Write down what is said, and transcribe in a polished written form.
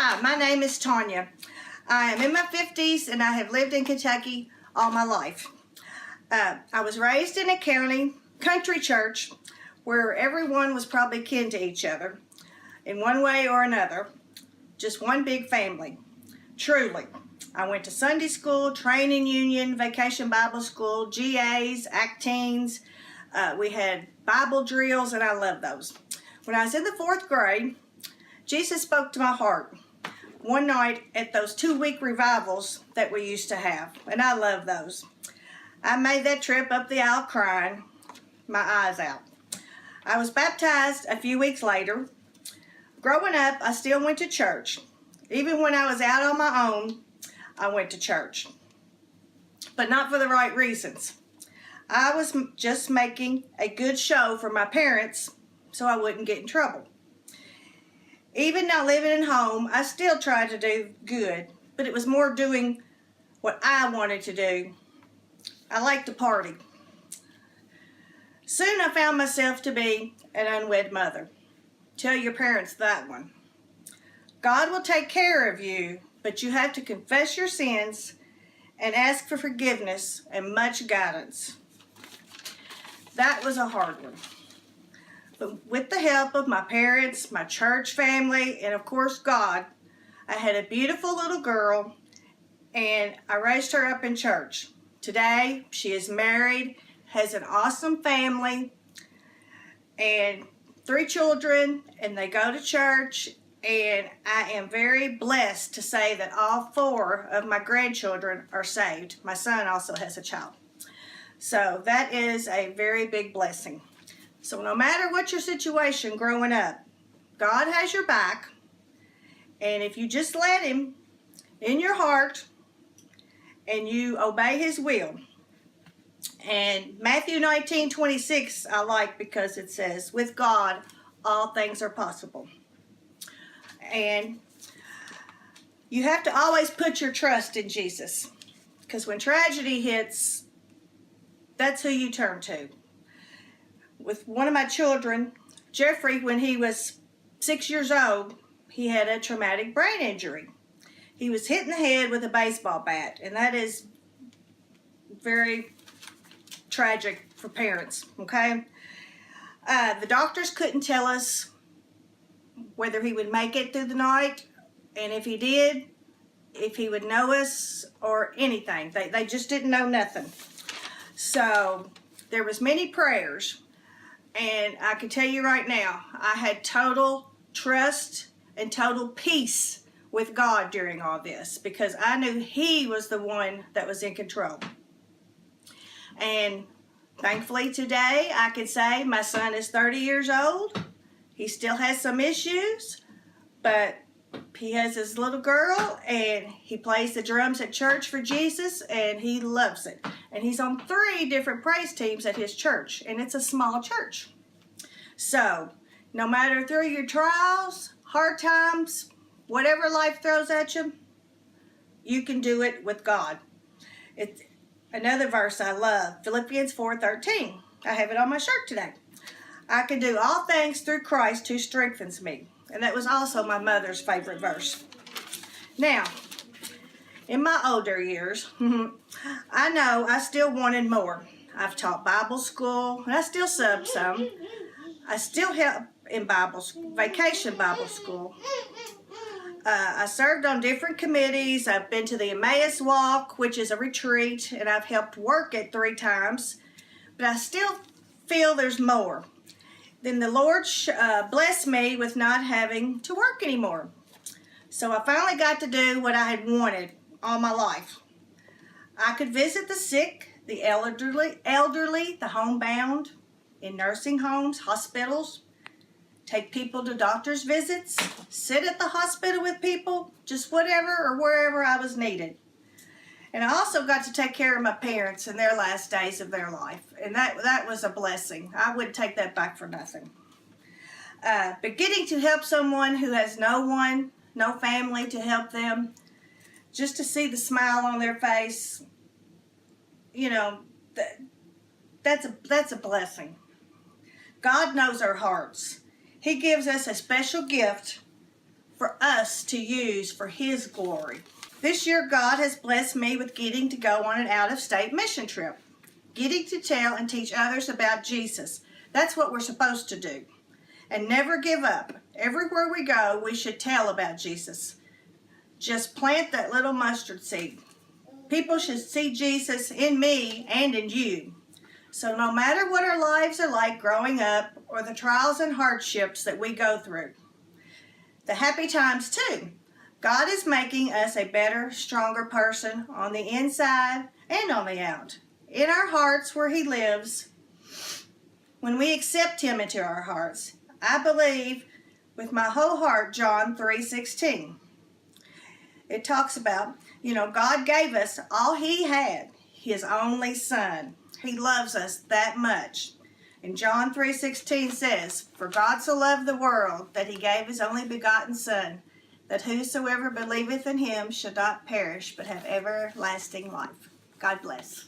Hi, my name is Townya. I am in my 50s and I have lived in Kentucky all my life. I was raised in a country church where everyone was probably kin to each other in one way or another. Just one big family, truly. I went to Sunday school, training union, vacation Bible school, GAs, Acteens. We had Bible drills and I loved those. When I was in the 4th grade, Jesus spoke to my heart one night at those 2-week revivals that we used to have, and I love those. I made that trip up the aisle crying my eyes out. I was baptized a few weeks later. Growing up, I still went to church. Even when I was out on my own, I went to church, but not for the right reasons. I was just making a good show for my parents so I wouldn't get in trouble. Even not living at home, I still tried to do good, but it was more doing what I wanted to do. I liked to party. Soon I found myself to be an unwed mother. Tell your parents that one. God will take care of you, but you have to confess your sins and ask for forgiveness and much guidance. That was a hard one. But with the help of my parents, my church family, and of course God, I had a beautiful little girl and I raised her up in church. Today, she is married, has an awesome family, and 3 children, and they go to church, and I am very blessed to say that all 4 of my grandchildren are saved. My son also has a child. So that is a very big blessing. So no matter what your situation growing up, God has your back, and if you just let Him in your heart and you obey His will. And Matthew 19:26 I like because it says, with God all things are possible. And you have to always put your trust in Jesus, because when tragedy hits, that's who you turn to. With one of my children, Jeffrey, when he was 6 years old, he had a traumatic brain injury. He was hit in the head with a baseball bat, and that is very tragic for parents, okay? The doctors couldn't tell us whether he would make it through the night, and if he did, if he would know us or anything. They just didn't know nothing. So there was many prayers, and I can tell you right now, I had total trust and total peace with God during all this, because I knew He was the one that was in control. And thankfully today, I can say my son is 30 years old. He still has some issues, but he has his little girl, and he plays the drums at church for Jesus, and he loves it. And he's on 3 different praise teams at his church, and it's a small church. So, no matter through your trials, hard times, whatever life throws at you, you can do it with God. It's another verse I love, Philippians 4:13. I have it on my shirt today. I can do all things through Christ who strengthens me. And that was also my mother's favorite verse. Now, in my older years, I know I still wanted more. I've taught Bible school, and I still sub some. I still help in Bible school, vacation Bible school. I served on different committees. I've been to the Emmaus Walk, which is a retreat, and I've helped work it 3 times. But I still feel there's more. Then the Lord blessed me with not having to work anymore. So I finally got to do what I had wanted all my life. I could visit the sick, the elderly, the homebound, in nursing homes, hospitals, take people to doctor's visits, sit at the hospital with people, just whatever or wherever I was needed. And I also got to take care of my parents in their last days of their life. And that was a blessing. I wouldn't take that back for nothing. But getting to help someone who has no one, no family to help them, just to see the smile on their face, you know, that's a blessing. God knows our hearts. He gives us a special gift for us to use for His glory. This year, God has blessed me with getting to go on an out-of-state mission trip, getting to tell and teach others about Jesus. That's what we're supposed to do. And never give up. Everywhere we go, we should tell about Jesus. Just plant that little mustard seed. People should see Jesus in me and in you. So no matter what our lives are like growing up, or the trials and hardships that we go through, the happy times too, God is making us a better, stronger person on the inside and on the out. In our hearts where He lives, when we accept Him into our hearts. I believe with my whole heart, John 3:16. It talks about, God gave us all He had, His only Son. He loves us that much. And John 3:16 says, "For God so loved the world that He gave His only begotten Son, that whosoever believeth in Him should not perish, but have everlasting life." God bless.